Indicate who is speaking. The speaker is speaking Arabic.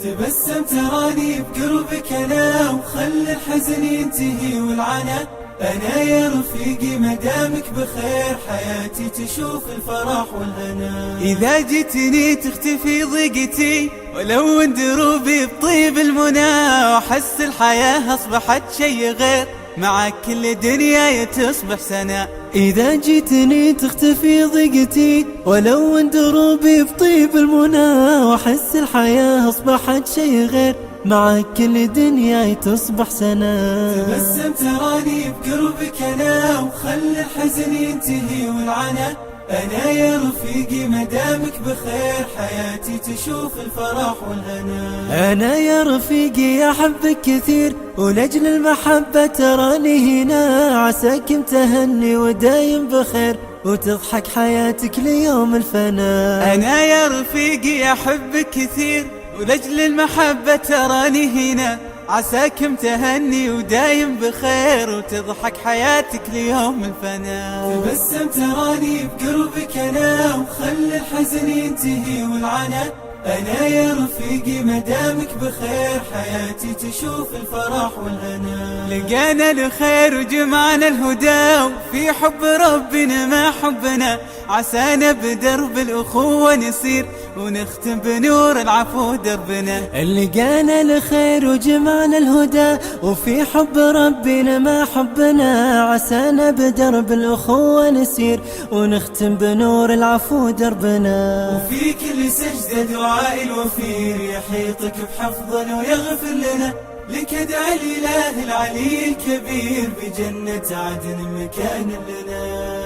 Speaker 1: تبسم تراني بقربك أنا، وخل الحزن ينتهي والعنا. أنا يا رفيقي مدامك بخير، حياتي تشوف الفرح والهنا. إذا جيتني تختفي ضيقتي، ولو دروبي بطيب المنى، وأحس الحياة أصبحت شي غير، معك كل دنياي تصبح سنة.
Speaker 2: إذا جيتني تختفي ضيقتي، ولو دروبي بطيب المنى، وأحس الحياة أصبحت شي غير، معك كل دنياي تصبح سنة.
Speaker 1: تبسم تراني بقربك أنا، وخل الحزن ينتهي والعنا. أنا يا رفيقي مدامك بخير، حياتي تشوف الفرح والهنا.
Speaker 2: أنا يا رفيقي أحبك كثير، ولأجل المحبة تراني هنا، عساك متهني ودايم بخير، وتضحك حياتك ليوم الفنا.
Speaker 1: أنا يا رفيقي أحبك كثير، ولأجل المحبة تراني هنا، عساك متهني ودايم بخير، وتضحك حياتك ليوم الفنا. تبسم تراني بقربك أنا، وخل الحزن ينتهي والعنا. أنا يا رفيقي مدامك بخير، حياتي تشوف الفرح والهنا. لقانا الخير وجمعنا الهدى، وفي حب ربنا ما حبنا، عسانا بدرب الأخوة نسير، ونختم بنور العفو دربنا.
Speaker 2: لقانا الخير وجمعنا الهدى، وفي حب ربنا ما حبنا، عسانا بدرب الأخوة نسير، ونختم بنور العفو دربنا.
Speaker 1: وفي كل سجدة دعاء الوفير، يحيطك بحفظا ويغفر لنا. لك ادعي الإله العلي الكبير، بجنة عدن مكان لنا.